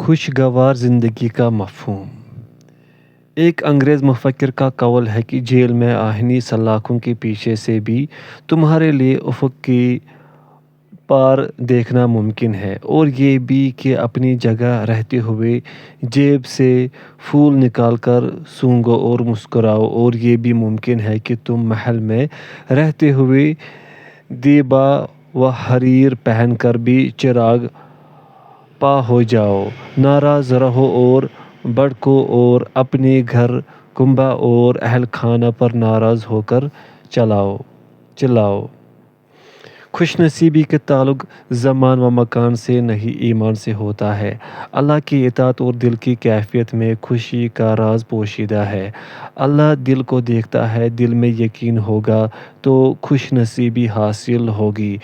خوشگوار زندگی کا مفہوم۔ ایک انگریز مفکر کا قول ہے کہ جیل میں آہنی سلاخوں کے پیچھے سے بھی تمہارے لیے افق کی پار دیکھنا ممکن ہے، اور یہ بھی کہ اپنی جگہ رہتے ہوئے جیب سے پھول نکال کر سونگھو اور مسکراؤ، اور یہ بھی ممکن ہے کہ تم محل میں رہتے ہوئے دیبا و حریر پہن کر بھی چراغ پا ہو جاؤ۔ ناراض رہو اور بھڑکو اور اپنے گھر کنبہ اور اہل خانہ پر ناراض ہو کر چلاؤ۔ خوش نصیبی کا تعلق زمان و مکان سے نہیں، ایمان سے ہوتا ہے۔ اللہ کی اطاعت اور دل کی کیفیت میں خوشی کا راز پوشیدہ ہے۔ اللہ دل کو دیکھتا ہے، دل میں یقین ہوگا تو خوش نصیبی حاصل ہوگی،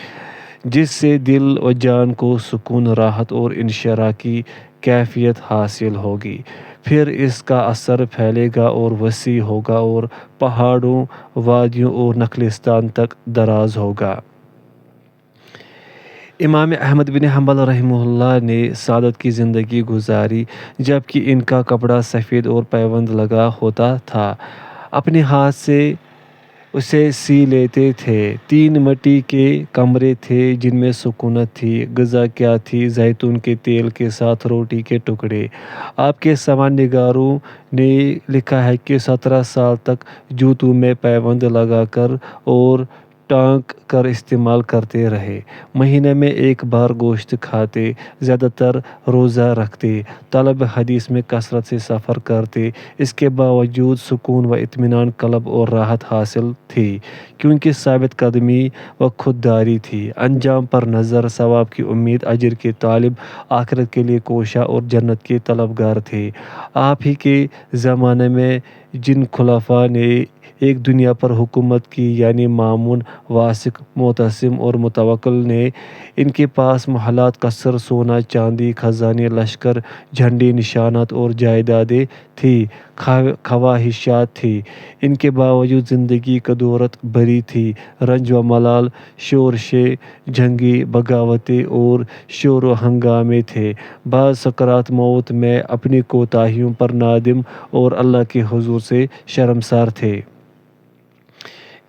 جس سے دل و جان کو سکون، راحت اور انشراح کی کیفیت حاصل ہوگی۔ پھر اس کا اثر پھیلے گا اور وسیع ہوگا اور پہاڑوں، وادیوں اور نخلستان تک دراز ہوگا۔ امام احمد بن حنبل رحمہ اللہ نے سعادت کی زندگی گزاری، جبکہ ان کا کپڑا سفید اور پیوند لگا ہوتا تھا۔ اپنے ہاتھ سے اسے سی لیتے تھے۔ 3 مٹی کے کمرے تھے جن میں سکونت تھی۔ غذا کیا تھی؟ زیتون کے تیل کے ساتھ روٹی کے ٹکڑے۔ آپ کے سامان نگاروں نے لکھا ہے کہ 17 سال تک جوتوں میں پیوند لگا کر اور ٹانک کر استعمال کرتے رہے۔ مہینے میں 1 بار گوشت کھاتے، زیادہ تر روزہ رکھتے، طلب حدیث میں کثرت سے سفر کرتے۔ اس کے باوجود سکون و اطمینان، قلب اور راحت حاصل تھی، کیونکہ ثابت قدمی و خودداری تھی۔ انجام پر نظر، ثواب کی امید، اجر کے طالب، آخرت کے لیے کوشاں اور جنت کے طلبگار تھے۔ آپ ہی کے زمانے میں جن خلفاء نے ایک دنیا پر حکومت کی، یعنی مامون، واثق، معتصم اور متوکل نے، ان کے پاس محلات، قصر، سونا چاندی، خزانے، لشکر، جھنڈے، نشانات اور جائیدادیں تھیں، خواہشات تھیں۔ ان کے باوجود زندگی کدورت بھری تھی۔ رنج و ملال، شورشیں، جنگیں، بغاوتیں اور شور و ہنگامے تھے۔ بعض سکرات موت میں اپنی کوتاہیوں پر نادم اور اللہ کے حضور سے شرمسار تھے۔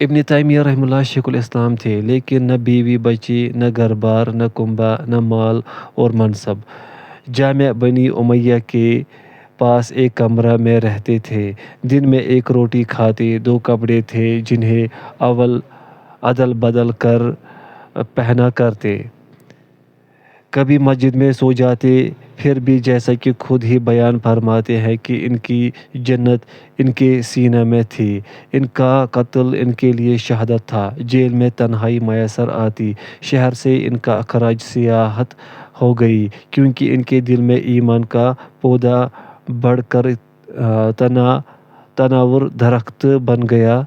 ابن تیمیہ رحمہ اللہ شیخ الاسلام تھے، لیکن نہ بیوی بچے، نہ گھر بار، نہ کنبہ، نہ مال اور منصب۔ جامع بنی امیہ کے پاس ایک کمرہ میں رہتے تھے۔ دن میں 1 روٹی کھاتے، 2 کپڑے تھے جنہیں عدل بدل کر پہنا کرتے۔ کبھی مسجد میں سو جاتے۔ پھر بھی جیسا کہ خود ہی بیان فرماتے ہیں کہ ان کی جنت ان کے سینے میں تھی، ان کا قتل ان کے لیے شہادت تھا۔ جیل میں تنہائی میسر آتی، شہر سے ان کا اخراج سیاحت ہو گئی، کیونکہ ان کے دل میں ایمان کا پودا بڑھ کر تناور درخت بن گیا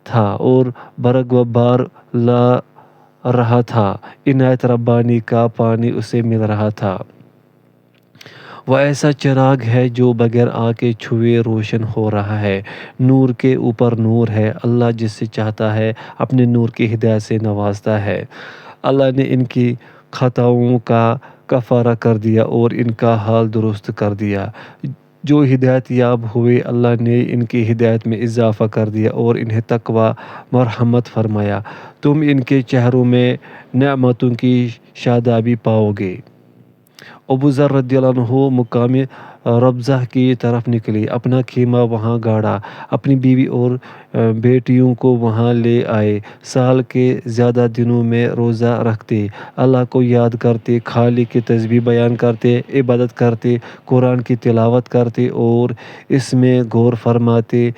تھا اور برگ و بار لا رہا تھا۔ عنایت ربانی کا پانی اسے مل رہا تھا۔ وہ ایسا چراغ ہے جو بغیر آنکھ کے چھوئے روشن ہو رہا ہے۔ نور کے اوپر نور ہے۔ اللہ جس سے چاہتا ہے اپنے نور کی ہدایت سے نوازتا ہے۔ اللہ نے ان کی خطاؤں کا کفارہ کر دیا اور ان کا حال درست کر دیا۔ جو ہدایت یاب ہوئے، اللہ نے ان کی ہدایت میں اضافہ کر دیا اور انہیں تقویٰ مرحمت فرمایا۔ تم ان کے چہروں میں نعمتوں کی شادابی پاؤ گے۔ ابو ذر رضی اللہ عنہ مقام ربضہ کی طرف نکلے، اپنا خیمہ وہاں گاڑا، اپنی بیوی اور بیٹیوں کو وہاں لے آئے۔ سال کے زیادہ دنوں میں روزہ رکھتے، اللہ کو یاد کرتے، خالق کی تسبیح بیان کرتے، عبادت کرتے، قرآن کی تلاوت کرتے اور اس میں غور فرماتے۔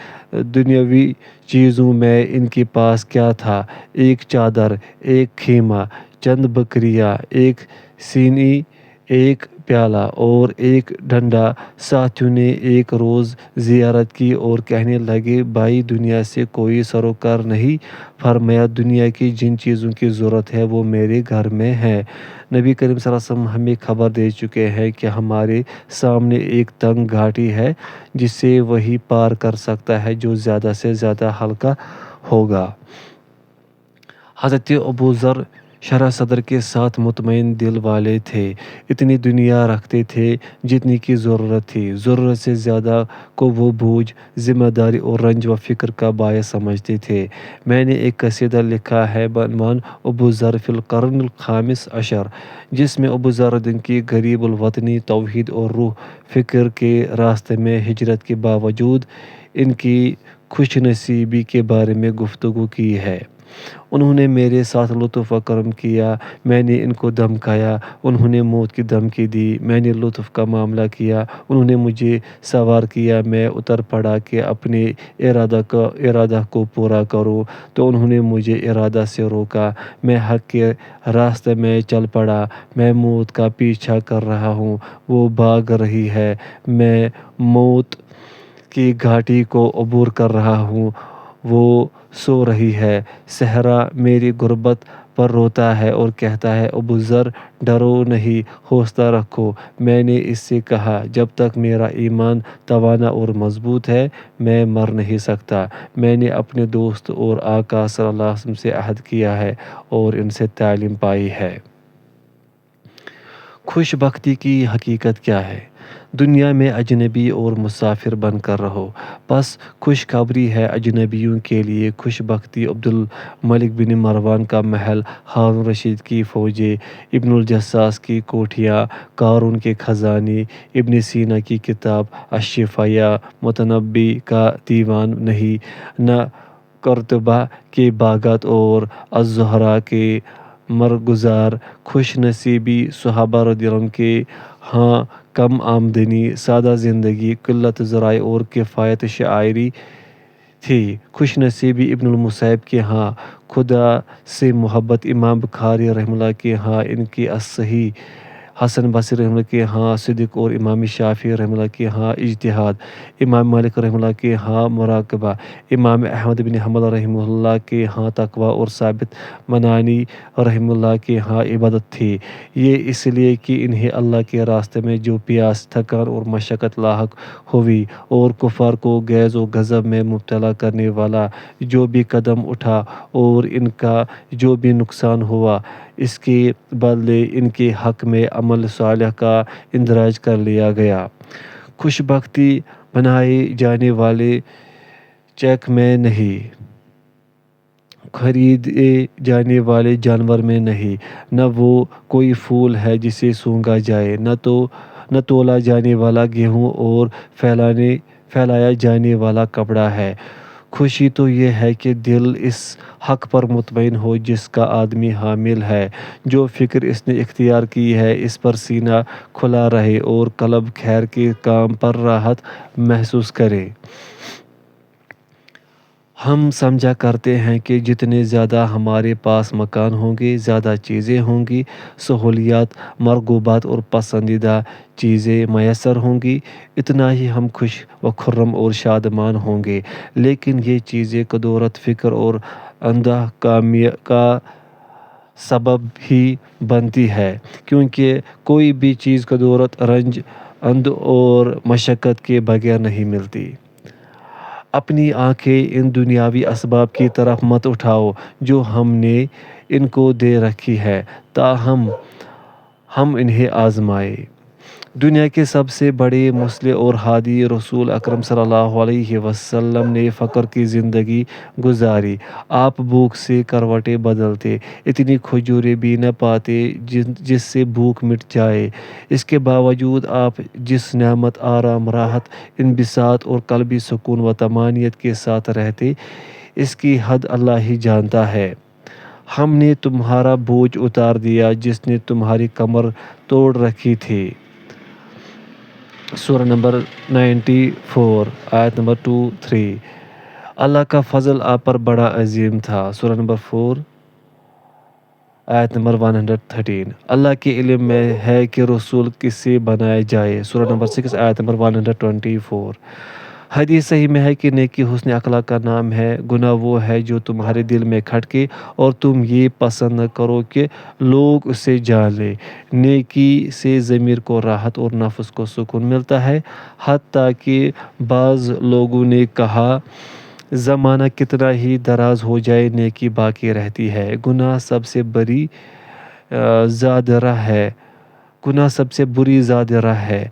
دنیاوی چیزوں میں ان کے پاس کیا تھا؟ 1 چادر، 1 خیمہ، چند بکریاں، 1 سینی، 1 پیالہ اور 1 ڈنڈا۔ ساتھیوں نے ایک روز زیارت کی اور کہنے لگے، بھائی دنیا سے کوئی سروکار نہیں؟ فرمایا، دنیا کی جن چیزوں کی ضرورت ہے وہ میرے گھر میں ہے۔ نبی کریم صلی اللہ علیہ وسلم ہمیں خبر دے چکے ہیں کہ ہمارے سامنے ایک تنگ گھاٹی ہے جسے وہی پار کر سکتا ہے جو زیادہ سے زیادہ ہلکا ہوگا۔ حضرت ابو ذر شرح صدر کے ساتھ مطمئن دل والے تھے۔ اتنی دنیا رکھتے تھے جتنی کی ضرورت تھی۔ ضرورت سے زیادہ کو وہ بوجھ، ذمہ داری اور رنج و فکر کا باعث سمجھتے تھے۔ میں نے ایک قصیدہ لکھا ہے بعنوان ابو ذر فی القرن الخامس عشر، جس میں ابو ذر کی غریب الوطنی، توحید اور روح فکر کے راستے میں ہجرت کے باوجود ان کی خوش نصیبی کے بارے میں گفتگو کی ہے۔ انہوں نے میرے ساتھ لطف و کرم کیا، میں نے ان کو دھمکایا، انہوں نے موت کی دھمکی دی، میں نے لطف کا معاملہ کیا، انہوں نے مجھے سوار کیا، میں اتر پڑا کہ اپنے ارادہ کو پورا کروں، تو انہوں نے مجھے ارادہ سے روکا، میں حق کے راستے میں چل پڑا، میں موت کا پیچھا کر رہا ہوں، وہ بھاگ رہی ہے، میں موت کی گھاٹی کو عبور کر رہا ہوں، وہ سو رہی ہے۔ صحرا میری غربت پر روتا ہے اور کہتا ہے، ابو ذر ڈرو نہیں، حوصلہ رکھو۔ میں نے اس سے کہا، جب تک میرا ایمان توانا اور مضبوط ہے میں مر نہیں سکتا۔ میں نے اپنے دوست اور آقا صلی اللہ علیہ وسلم سے عہد کیا ہے اور ان سے تعلیم پائی ہے۔ خوش بختی کی حقیقت کیا ہے؟ دنیا میں اجنبی اور مسافر بن کر رہو، بس خوشخبری ہے اجنبیوں کے لیے۔ خوش بختی عبد الملک بن مروان کا محل، ہارون رشید کی فوجیں، ابن الجصاص کی کوٹھیاں، قارون کے خزانے، ابن سینا کی کتاب الشفا یا متنبی کا دیوان نہیں، نہ قرطبہ کے باغات اور الزہرا کے مرغزار۔ خوش نصیبی صحابہ رضی اللہ عنہ کے ہاں کم آمدنی، سادہ زندگی، قلت ذرائع اور کفایت شعاری تھی۔ خوش نصیبی ابن المسیب کے ہاں خدا سے محبت، امام بخاری رحمہ اللہ کے ہاں ان کی الصحیح، حسن بصری رحمہ اللہ کے ہاں صدق اور امام شافعی رحمہ اللہ کے ہاں اجتہاد، امام مالک رحمہ اللہ کے ہاں مراقبہ، امام احمد بن حنبل رحمہ اللہ کے ہاں تقویٰ اور ثابت بنانی رحمہ اللہ کے ہاں عبادت تھی۔ یہ اس لیے کہ انہیں اللہ کے راستے میں جو پیاس، تھکان اور مشقت لاحق ہوئی اور کفار کو غیظ و غضب میں مبتلا کرنے والا جو بھی قدم اٹھا اور ان کا جو بھی نقصان ہوا، اس کے بدلے ان کے حق میں عمل صالح کا اندراج کر لیا گیا۔ خوش بختی بنائے جانے والے چیک میں نہیں، خریدے جانے والے جانور میں نہیں، نہ وہ کوئی پھول ہے جسے سونگھا جائے، نہ تولا جانے والا گیہوں اور پھیلایا جانے والا کپڑا ہے۔ خوشی تو یہ ہے کہ دل اس حق پر مطمئن ہو جس کا آدمی حامل ہے، جو فکر اس نے اختیار کی ہے اس پر سینہ کھلا رہے اور قلب خیر کے کام پر راحت محسوس کرے۔ ہم سمجھا کرتے ہیں کہ جتنے زیادہ ہمارے پاس مکان ہوں گے، زیادہ چیزیں ہوں گی، سہولیات، مرغوبات اور پسندیدہ چیزیں میسر ہوں گی، اتنا ہی ہم خوش و خرم اور شادمان ہوں گے۔ لیکن یہ چیزیں کدورت فکر اور اندھا کامی کا سبب ہی بنتی ہے، کیونکہ کوئی بھی چیز کدورت، رنج، اندھ اور مشقت کے بغیر نہیں ملتی۔ اپنی آنکھیں ان دنیاوی اسباب کی طرف مت اٹھاؤ جو ہم نے ان کو دے رکھی ہیں تاہم ہم انہیں آزمائیں۔ دنیا کے سب سے بڑے مصلح اور ہادی رسول اکرم صلی اللہ علیہ وسلم نے فقر کی زندگی گزاری۔ آپ بھوک سے کروٹیں بدلتے، اتنی کھجوریں بھی نہ پاتے جس سے بھوک مٹ جائے۔ اس کے باوجود آپ جس نعمت، آرام، راحت، انبساط اور قلبی سکون و طمانینت کے ساتھ رہتے، اس کی حد اللہ ہی جانتا ہے۔ ہم نے تمہارا بوجھ اتار دیا جس نے تمہاری کمر توڑ رکھی تھی۔ سورہ نمبر 94 آیت نمبر 2-3۔ اللہ کا فضل آپ پر بڑا عظیم تھا۔ سورہ نمبر 4 آیت نمبر 113۔ اللہ کے علم میں ہے کہ رسول کس سے بنائے جائے۔ سورہ نمبر 6 آیت نمبر 124۔ حدیث صحیح میں ہے کہ نیکی حسن اخلاق کا نام ہے، گناہ وہ ہے جو تمہارے دل میں کھٹکے اور تم یہ پسند نہ کرو کہ لوگ اسے جان لیں۔ نیکی سے ضمیر کو راحت اور نفس کو سکون ملتا ہے، حتیٰ کہ بعض لوگوں نے کہا زمانہ کتنا ہی دراز ہو جائے نیکی باقی رہتی ہے۔ گناہ سب سے بری زاد راہ ہے، گناہ سب سے بری زاد راہ ہے۔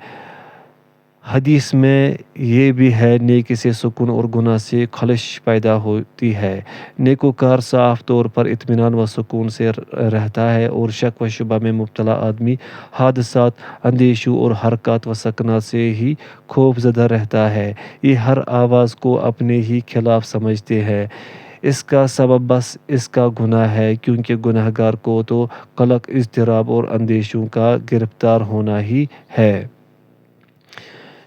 حدیث میں یہ بھی ہے، نیکی سے سکون اور گناہ سے خلش پیدا ہوتی ہے۔ نیکوکار صاف طور پر اطمینان و سکون سے رہتا ہے، اور شک و شبہ میں مبتلا آدمی حادثات، اندیشوں اور حرکات و سکنات سے ہی خوف زدہ رہتا ہے۔ یہ ہر آواز کو اپنے ہی خلاف سمجھتے ہیں۔ اس کا سبب بس اس کا گناہ ہے، کیونکہ گناہ گار کو تو قلق، اضطراب اور اندیشوں کا گرفتار ہونا ہی ہے۔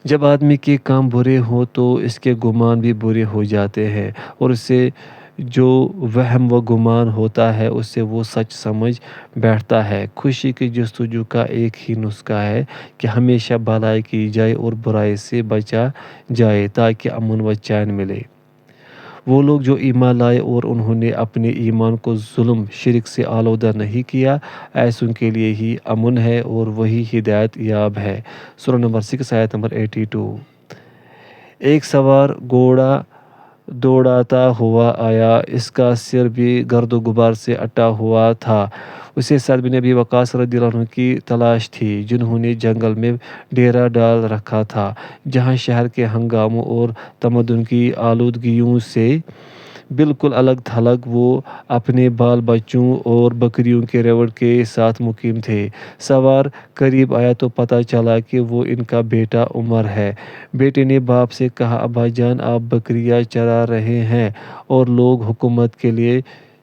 جب آدمی کے کام برے ہوں تو اس کے گمان بھی برے ہو جاتے ہیں، اور اسے جو وہم و گمان ہوتا ہے اسے وہ سچ سمجھ بیٹھتا ہے۔ خوشی کی جستجو کا ایک ہی نسخہ ہے کہ ہمیشہ بھلائی کی جائے اور برائی سے بچا جائے، تاکہ امن و چین ملے۔ وہ لوگ جو ایمان لائے اور انہوں نے اپنے ایمان کو ظلم، شرک سے آلودہ نہیں کیا، ایسوں کے لیے ہی امن ہے اور وہی ہدایت یاب ہے۔ سورہ نمبر 6 آیت نمبر 82۔ ایک سوار گھوڑا دوڑاتا ہوا آیا، اس کا سر بھی گرد و غبار سے اٹا ہوا تھا۔ اسے سعد بن ابی وقاص رضی اللہ عنہ کی تلاش تھی، جنہوں نے جنگل میں ڈیرا ڈال رکھا تھا، جہاں شہر کے ہنگاموں اور تمدن کی آلودگیوں سے بالکل الگ تھلگ وہ اپنے بال بچوں اور بکریوں کے ریوڑ کے ساتھ مقیم تھے۔ سوار قریب آیا تو پتہ چلا کہ وہ ان کا بیٹا عمر ہے۔ بیٹے نے باپ سے کہا، ابا جان، آپ بکریاں چرا رہے ہیں اور لوگ حکومت کے لیے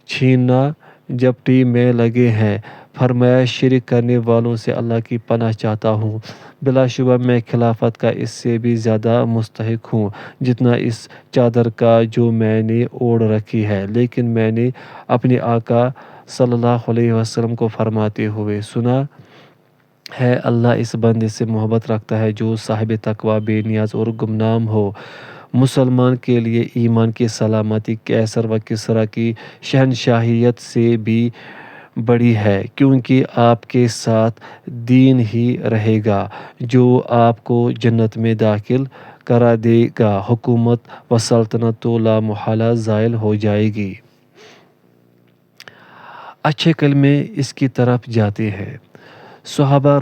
چھیننا جھپٹی میں لگے ہیں۔ فرمایا، شرک کرنے والوں سے اللہ کی پناہ چاہتا ہوں۔ بلا شبہ میں خلافت کا اس سے بھی زیادہ مستحق ہوں جتنا اس چادر کا جو میں نے اوڑھ رکھی ہے، لیکن میں نے اپنے آقا صلی اللہ علیہ وسلم کو فرماتے ہوئے سنا ہے، اللہ اس بندے سے محبت رکھتا ہے جو صاحب تقوی، بے نیاز اور گمنام ہو۔ مسلمان کے لیے ایمان کی سلامتی کیسر و کسریٰ کی شہنشاہیت سے بھی بڑی ہے، کیونکہ آپ کے ساتھ دین ہی رہے گا جو آپ کو جنت میں داخل کرا دے گا۔ حکومت و سلطنت تو لامحالہ زائل ہو جائے گی۔ اچھے کلمے اس کی طرف جاتے ہیں۔ صحابہ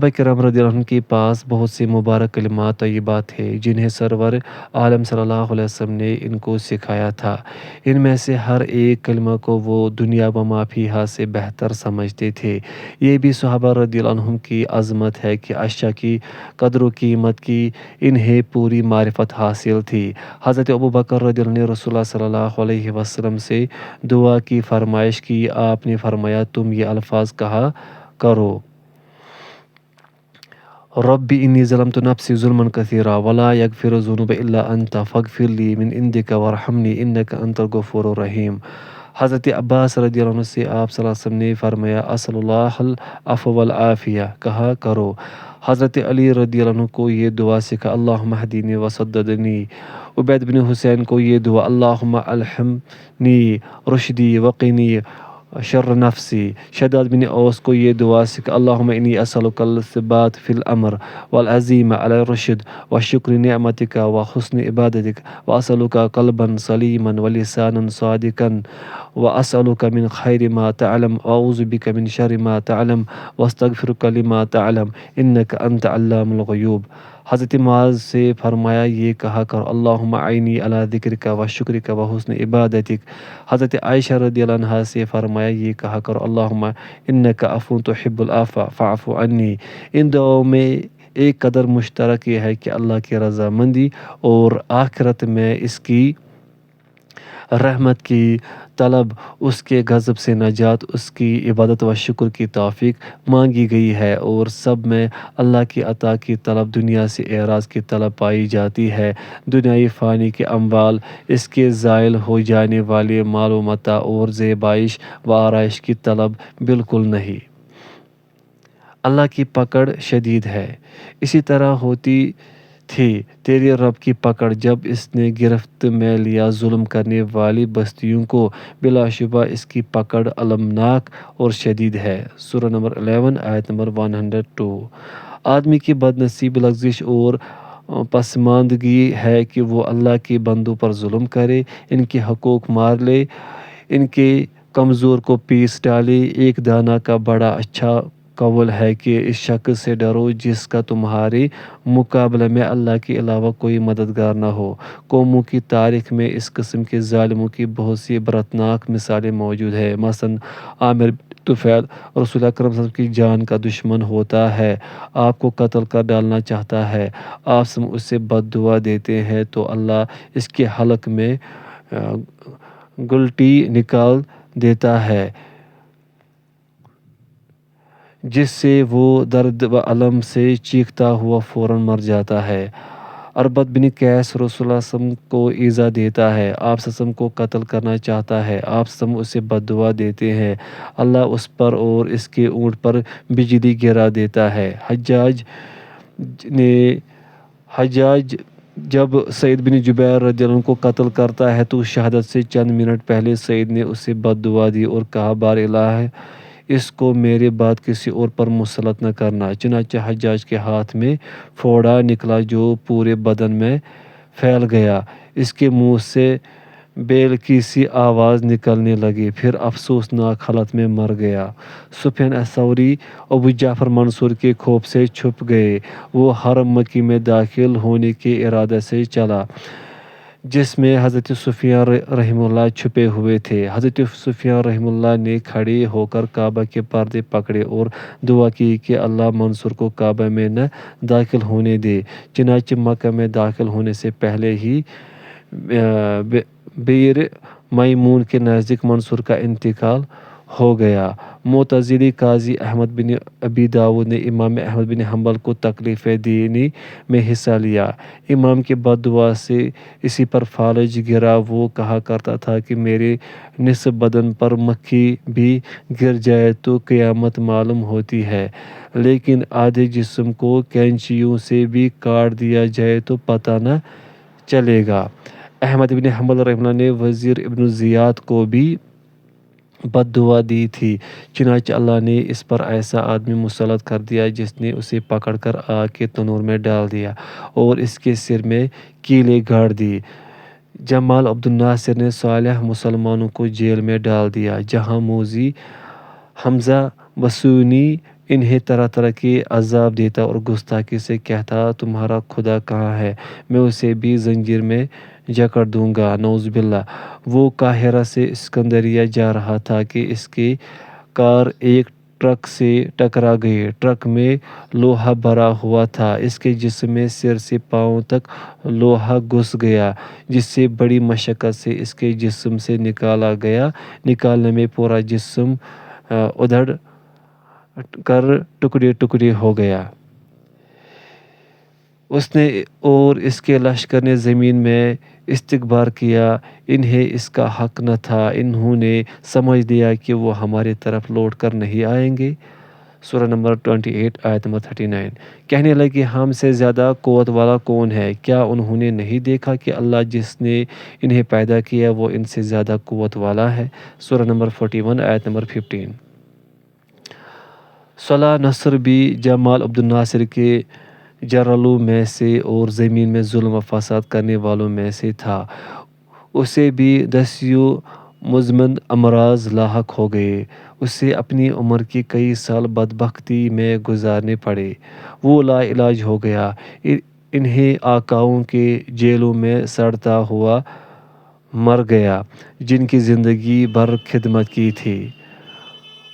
کرام رضی اللہ عنہ کے پاس بہت سے مبارک کلمات طیبات تھے، جنہیں سرور عالم صلی اللہ علیہ وسلم نے ان کو سکھایا تھا۔ ان میں سے ہر ایک کلمہ کو وہ دنیا و ما فیہا سے بہتر سمجھتے تھے۔ یہ بھی صحابہ رضی اللہ عنہم کی عظمت ہے کہ اشیاء کی قدر و قیمت کی انہیں پوری معرفت حاصل تھی۔ حضرت ابوبکر رضی اللہ عنہ نے رسول اللہ صلی اللہ علیہ وسلم سے دعا کی فرمائش کی۔ آپ نے فرمایا، تم یہ الفاظ کہا کرو، ربی انی ظلمت نفسی ظلما کثیرا ولا یغفر الذنوب الا انت فاغفر لی من عندک وارحمنی انک انت الغفور الرحیم۔ حضرت عباس رضی اللہ عنہ سے آپ صلی اللہ علیہ وسلم نے فرمایا، اسأل اللہ العفو والعافیہ کہا کرو۔ حضرت علی رضی اللہ عنہ کو یہ دعا سکھا، اللہم اہدنی وسددنی۔ عبید بن حسین کو یہ دعا، اللہم الہمنی رشدی وقنی شر نفسی۔ شداد بن اوس کو یہ دعا سکھا، اللہم انی اسألک الثبات فی الامر والعزیم علی الرشد وشکر نعمتک وحسن عبادتک واسألک قلبا سلیما ولسانا صادقا واسألک من خیر ما تعلم واعوذ بک من شر ما تعلم واستغفرک لما تعلم انک انت علام الغیوب۔ حضرت معاذ سے فرمایا، یہ کہا کرو، اللہم اعنی علی ذکرک و شکرک و حسن عبادتک۔ حضرت عائشہ رضی اللہ عنہا سے فرمایا، یہ کہا کرو، اللہم انک عفو تحب العفو فاعف عنی۔ ان دعاؤں میں ایک قدر مشترک یہ ہے کہ اللہ کی رضامندی اور آخرت میں اس کی رحمت کی طلب، اس کے غضب سے نجات، اس کی عبادت و شکر کی توفیق مانگی گئی ہے، اور سب میں اللہ کی عطا کی طلب، دنیا سے اعراض کی طلب پائی جاتی ہے۔ دنیائی فانی کے اموال، اس کے زائل ہو جانے والے مال و متاع اور زیبائش و آرائش کی طلب بالکل نہیں۔ اللہ کی پکڑ شدید ہے، اسی طرح ہوتی تھی تیرے رب کی پکڑ جب اس نے گرفت میں لیا ظلم کرنے والی بستیوں کو، بلا شبہ اس کی پکڑ المناک اور شدید ہے۔ سورہ نمبر 11 آیت نمبر 102۔ آدمی کی بد نصیب، لغزش اور پسماندگی ہے کہ وہ اللہ کے بندوں پر ظلم کرے، ان کے حقوق مار لے، ان کے کمزور کو پیس ڈالے۔ ایک دانا کا بڑا اچھا قول ہے کہ اس شخص سے ڈرو جس کا تمہارے مقابلے میں اللہ کے علاوہ کوئی مددگار نہ ہو۔ قوموں کی تاریخ میں اس قسم کے ظالموں کی بہت سی عبرتناک مثالیں موجود ہیں۔ مثلاً عامر طفیل رسول اکرم صلی اللہ علیہ وسلم کی جان کا دشمن ہوتا ہے، آپ کو قتل کر ڈالنا چاہتا ہے، آپ اسے بد دعا دیتے ہیں تو اللہ اس کے حلق میں گلٹی نکال دیتا ہے جس سے وہ درد و الم سے چیختا ہوا فوراً مر جاتا ہے۔ اربد بن قیس رسول اللہ صلی اللہ علیہ وسلم کو ایذا دیتا ہے، آپ صلی اللہ علیہ وسلم کو قتل کرنا چاہتا ہے، آپ صلی اللہ علیہ وسلم اسے بد دعا دیتے ہیں، اللہ اس پر اور اس کے اونٹ پر بجلی گرا دیتا ہے۔ حجاج جب سعید بن جبیر رضی اللہ عنہ کو قتل کرتا ہے تو شہادت سے چند منٹ پہلے سعید نے اسے بد دعا دی اور کہا بار الہ اس کو میرے بعد کسی اور پر مسلط نہ کرنا۔ چنانچہ حجاج کے ہاتھ میں پھوڑا نکلا جو پورے بدن میں پھیل گیا، اس کے منہ سے بیل کی سی آواز نکلنے لگی، پھر افسوسناک حالت میں مر گیا۔ سفیان ثوری ابو جعفر منصور کے خوف سے چھپ گئے، وہ حرم مکی میں داخل ہونے کے ارادے سے چلا جس میں حضرت سفیان رحمہ اللہ چھپے ہوئے تھے۔ حضرت سفیان رحمہ اللہ نے کھڑے ہو کر کعبہ کے پردے پکڑے اور دعا کی کہ اللہ منصور کو کعبہ میں نہ داخل ہونے دے۔ چنانچہ مکہ میں داخل ہونے سے پہلے ہی بئر میمون کے نزدیک منصور کا انتقال ہو گیا۔ معتزلی قاضی احمد بن ابی داؤد نے امام احمد بن حنبل کو تکلیف دینے میں حصہ لیا۔ امام کی بد دعا سے اسی پر فالج گرا، وہ کہا کرتا تھا کہ میرے نصف بدن پر مکھی بھی گر جائے تو قیامت معلوم ہوتی ہے، لیکن آدھے جسم کو کینچیوں سے بھی کاٹ دیا جائے تو پتہ نہ چلے گا۔ احمد بن حنبل رحمہ اللہ نے وزیر ابن زیاد کو بھی بد دعا دی تھی، چنانچہ اللہ نے اس پر ایسا آدمی مسلط کر دیا جس نے اسے پکڑ کر آگ کے تنور میں ڈال دیا اور اس کے سر میں کیلیں گاڑ دی۔ جمال عبد الناصر نے صالح مسلمانوں کو جیل میں ڈال دیا، جہاں موذی حمزہ بسیونی انہیں طرح طرح کے عذاب دیتا اور گستاخی سے کہتا تمہارا خدا کہاں ہے، میں اسے بھی زنجیر میں جکڑ دوں گا، نعوذ باللہ۔ وہ قاہرہ سے اسکندریہ جا رہا تھا کہ اس کی کار ایک ٹرک سے ٹکرا گئی، ٹرک میں لوہا بھرا ہوا تھا، اس کے جسم میں سر سے پاؤں تک لوہا گھس گیا جس سے بڑی مشقت سے اس کے جسم سے نکالا گیا، نکالنے میں پورا جسم ادھڑ کر ٹکڑے ٹکڑے ہو گیا۔ اس نے اور اس کے لشکر نے زمین میں استکبار کیا، انہیں اس کا حق نہ تھا، انہوں نے سمجھ لیا کہ وہ ہماری طرف لوٹ کر نہیں آئیں گے۔ سورہ نمبر 28 آیت نمبر 39۔ کہنے لگے ہم سے زیادہ قوت والا کون ہے؟ کیا انہوں نے نہیں دیکھا کہ اللہ جس نے انہیں پیدا کیا وہ ان سے زیادہ قوت والا ہے؟ سورہ نمبر 41 آیت نمبر 15۔ صلح نصر بھی جمال عبد الناصر کے جنرلوں میں سے اور زمین میں ظلم و فساد کرنے والوں میں سے تھا، اسے بھی دسیوں مزمن امراض لاحق ہو گئے، اسے اپنی عمر کے کئی سال بدبختی میں گزارنے پڑے، وہ لا علاج ہو گیا، انہیں آقاؤں کے جیلوں میں سڑتا ہوا مر گیا جن کی زندگی بھر خدمت کی تھی،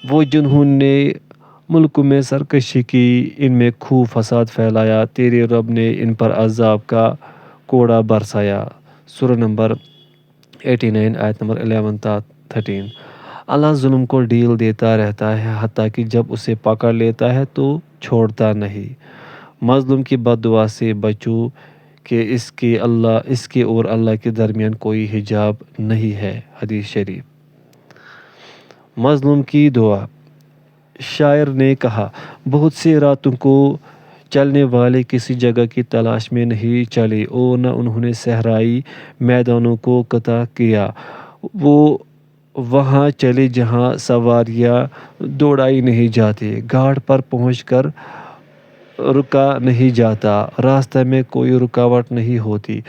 وہ جنہوں نے ملکوں میں سرکشی کی، ان میں خوب فساد پھیلایا، تیرے رب نے ان پر عذاب کا کوڑا برسایا۔ سورہ نمبر 89 آیت نمبر 11 تا 13۔ اللہ ظلم کو ڈھیل دیتا رہتا ہے حتیٰ کہ جب اسے پکڑ لیتا ہے تو چھوڑتا نہیں۔ مظلوم کی بد دعا سے بچو کہ اس کے اور اللہ کے درمیان کوئی حجاب نہیں ہے، حدیث شریف۔ مظلوم کی دعا۔ شاعر نے کہا بہت سی راتوں کو چلنے والے کسی جگہ کی تلاش میں نہیں چلے اور نہ انہوں نے صحرائی میدانوں کو قطع کیا، وہ وہاں چلے جہاں سواریاں دوڑائی نہیں جاتی، گھاٹ پر پہنچ کر رکا نہیں جاتا، راستے میں کوئی رکاوٹ نہیں ہوتی،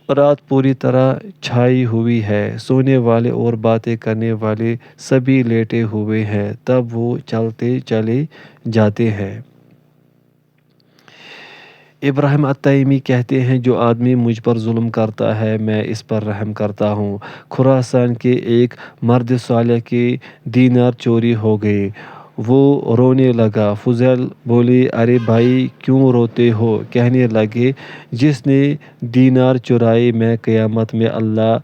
رات پوری طرح چھائی ہوئی ہے، سونے والے اور باتیں کرنے والے سبھی لیٹے ہوئے ہیں، تب وہ چلتے چلے جاتے ہیں۔ ابراہیم التیمی کہتے ہیں، جو آدمی مجھ پر ظلم کرتا ہے میں اس پر رحم کرتا ہوں۔ خراسان کے ایک مرد صالح کے دینار چوری ہو گئے، وہ رونے لگا۔ فضیل بولے، ارے بھائی کیوں روتے ہو؟ کہنے لگے، جس نے دینار چرائے میں قیامت میں اللہ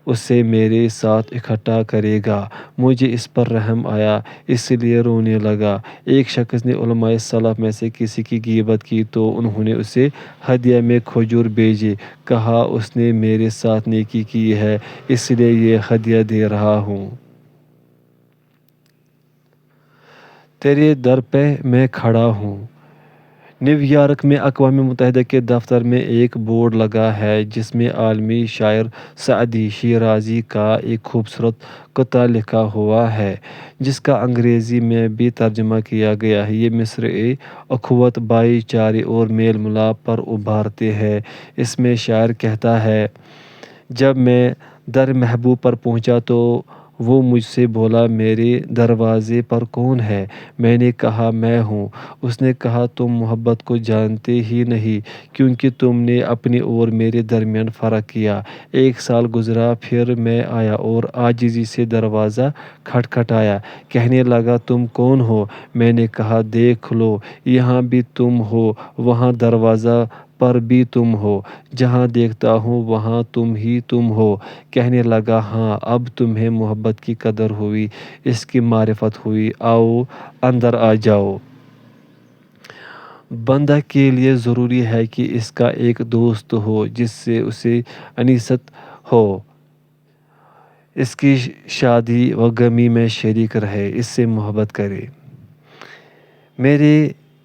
اسے میرے ساتھ اکٹھا کرے گا۔ مجھے اس پر رحم آیا اس لیے رونے لگا۔ ایک شخص نے علماء سلف میں سے کسی کی غیبت کی تو انہوں نے اسے ہدیہ میں کھجور بھیجے، کہا اس نے میرے ساتھ نیکی کی ہے اس لیے یہ ہدیہ دے رہا ہوں۔ تیرے در پہ میں کھڑا ہوں۔ نیو یارک میں اقوام متحدہ کے دفتر میں ایک بورڈ لگا ہے جس میں عالمی شاعر سعدی شیرازی کا ایک خوبصورت قطعہ لکھا ہوا ہے جس کا انگریزی میں بھی ترجمہ کیا گیا ہے۔ یہ مصرعے اخوت، بھائی چارے اور میل ملاپ پر ابھارتے ہیں۔ اس میں شاعر کہتا ہے، جب میں در محبوب پر پہنچا تو وہ مجھ سے بولا، میرے دروازے پر کون ہے؟ میں نے کہا، میں ہوں۔ اس نے کہا، تم محبت کو جانتے ہی نہیں کیونکہ تم نے اپنے اور میرے درمیان فرق کیا۔ ایک سال گزرا، پھر میں آیا اور عاجزی سے دروازہ کھٹکھٹایا۔ کہنے لگا، تم کون ہو؟ میں نے کہا، دیکھ لو، یہاں بھی تم ہو، وہاں دروازہ پر بھی تم ہو، جہاں دیکھتا ہوں وہاں تم ہی تم ہو۔ کہنے لگا، ہاں اب تمہیں محبت کی قدر ہوئی، اس کی معرفت ہوئی، آؤ اندر آ جاؤ۔ بندہ کے لیے ضروری ہے کہ اس کا ایک دوست ہو جس سے اسے انیست ہو، اس کی شادی و غمی میں شریک رہے، اس سے محبت کرے۔ میرے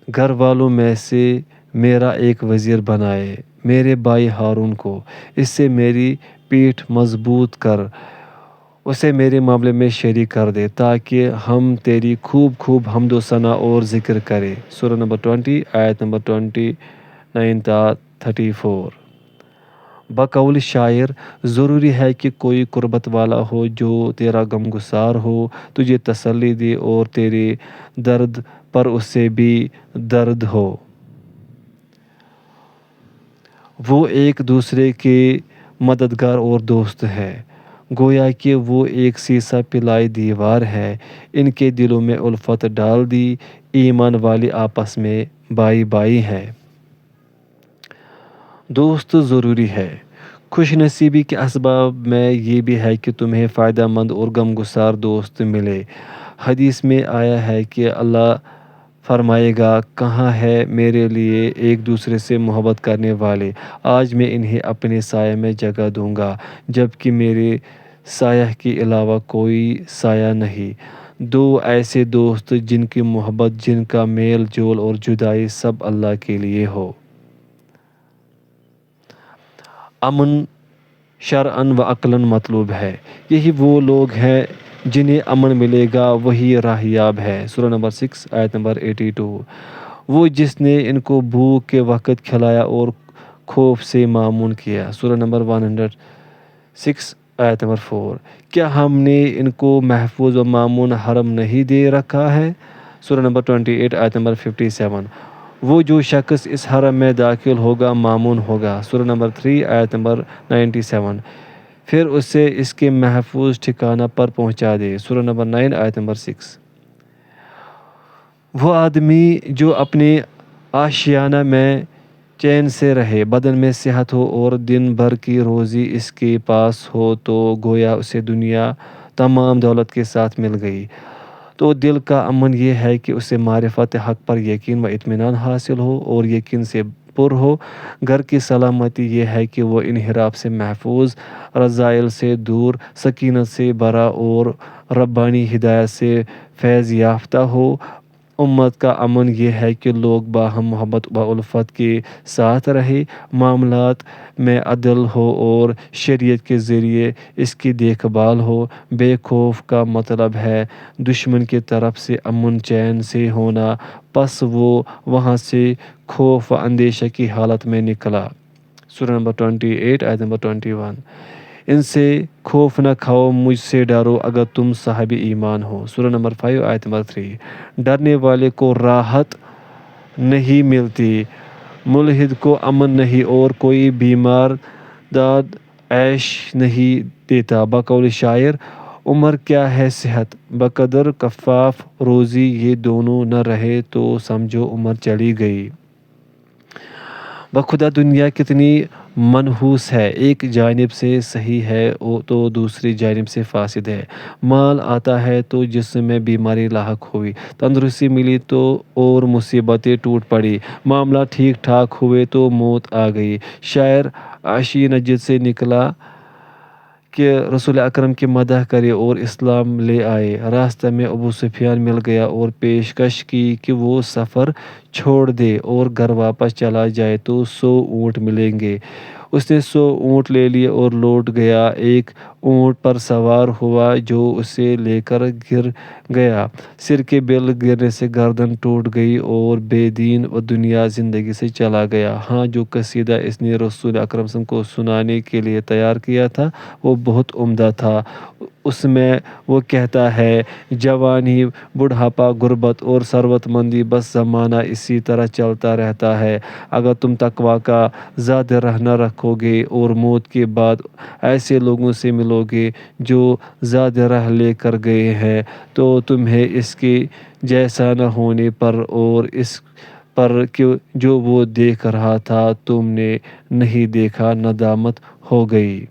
گھر والوں میں سے میرا ایک وزیر بنائے، میرے بھائی ہارون کو، اس سے میری پیٹھ مضبوط کر، اسے میرے معاملے میں شریک کر دے تاکہ ہم تیری خوب خوب حمد و ثنا اور ذکر کریں۔ سورہ نمبر 20 آیت نمبر 29 تا 34۔ بقول شاعر، ضروری ہے کہ کوئی قربت والا ہو جو تیرا غمگسار ہو، تجھے تسلی دے اور تیرے درد پر اس سے بھی درد ہو۔ وہ ایک دوسرے کے مددگار اور دوست ہے، گویا کہ وہ ایک سیسہ پلائی دیوار ہے۔ ان کے دلوں میں الفت ڈال دی، ایمان والے آپس میں بھائی بھائی ہیں۔ دوست ضروری ہے۔ خوش نصیبی کے اسباب میں یہ بھی ہے کہ تمہیں فائدہ مند اور غمگسار دوست ملے۔ حدیث میں آیا ہے کہ اللہ فرمائے گا، کہاں ہے میرے لیے ایک دوسرے سے محبت کرنے والے؟ آج میں انہیں اپنے سایہ میں جگہ دوں گا، جبکہ میرے سایہ کے علاوہ کوئی سایہ نہیں۔ دو ایسے دوست جن کی محبت، جن کا میل جول اور جدائی سب اللہ کے لیے ہو۔ امن شرعاً و عقلاً مطلوب ہے۔ یہی وہ لوگ ہیں جنہیں امن ملے گا، وہی راہیاب ہے۔ سورہ نمبر 6 آیت نمبر 82۔ وہ جس نے ان کو بھوک کے وقت کھلایا اور خوف سے مامون کیا۔ سورہ نمبر 106 آیت نمبر 4۔ کیا ہم نے ان کو محفوظ و مامون حرم نہیں دے رکھا ہے؟ سورہ نمبر 28 آیت نمبر 57۔ وہ جو شخص اس حرم میں داخل ہوگا مامون ہوگا۔ سورہ نمبر 3 آیت نمبر 97۔ پھر اسے اس کے محفوظ ٹھکانہ پر پہنچا دے۔ سورہ نمبر 9 آیت نمبر 6۔ وہ آدمی جو اپنے آشیانہ میں چین سے رہے، بدن میں صحت ہو اور دن بھر کی روزی اس کے پاس ہو تو گویا اسے دنیا تمام دولت کے ساتھ مل گئی۔ تو دل کا امن یہ ہے کہ اسے معرفت حق پر یقین و اطمینان حاصل ہو اور یقین سے پر ہو۔ گھر کی سلامتی یہ ہے کہ وہ انحراف سے محفوظ، رذائل سے دور، سکینت سے بھرا اور ربانی ہدایت سے فیض یافتہ ہو۔ امت کا امن یہ ہے کہ لوگ باہم محبت و الفت کے ساتھ رہے، معاملات میں عدل ہو اور شریعت کے ذریعے اس کی دیکھ بھال ہو۔ بے خوف کا مطلب ہے دشمن کی طرف سے امن چین سے ہونا، پس وہ وہاں سے خوف و اندیشہ کی حالت میں نکلا۔ سورہ نمبر 28 آیت نمبر 21۔ ان سے خوف نہ کھاؤ، مجھ سے ڈرو اگر تم صاحب ایمان ہو، سورہ نمبر 5 آیت نمبر 3۔ ڈرنے والے کو راحت نہیں ملتی، ملحد کو امن نہیں، اور کوئی بیمار داد عیش نہیں دیتا۔ بقول شاعر، عمر کیا ہے صحت، بقدر کفاف روزی، یہ دونوں نہ رہے تو سمجھو عمر چلی گئی۔ بخدا دنیا کتنی منحوس ہے، ایک جانب سے صحیح ہے تو دوسری جانب سے فاسد ہے۔ مال آتا ہے تو جسم میں بیماری لاحق ہوئی، تندرستی ملی تو اور مصیبتیں ٹوٹ پڑی، معاملات ٹھیک ٹھاک ہوئے تو موت آ گئی۔ شاعر عشی نجد سے نکلا کہ رسول اکرم کی مدح کرے اور اسلام لے آئے۔ راستہ میں ابو سفیان مل گیا اور پیشکش کی کہ وہ سفر چھوڑ دے اور گھر واپس چلا جائے تو 100 اونٹ ملیں گے۔ اس نے 100 اونٹ لے لیے اور لوٹ گیا۔ ایک اونٹ پر سوار ہوا جو اسے لے کر گر گیا، سر کے بل گرنے سے گردن ٹوٹ گئی اور بے دین و دنیا زندگی سے چلا گیا۔ ہاں، جو قصیدہ اس نے رسول اکرم صلی اللہ علیہ وسلم کو سنانے کے لیے تیار کیا تھا وہ بہت عمدہ تھا۔ اس میں وہ کہتا ہے، جوانی، بڑھاپا، غربت اور ثروت مندی، بس زمانہ اسی طرح چلتا رہتا ہے۔ اگر تم تقویٰ کا زیادہ راہ نہ رکھو گے اور موت کے بعد ایسے لوگوں سے ملو گے جو زیادہ راہ لے کر گئے ہیں تو تمہیں اس کے جیسا نہ ہونے پر اور اس پر کہ جو وہ دیکھ رہا تھا تم نے نہیں دیکھا ندامت ہو گئی۔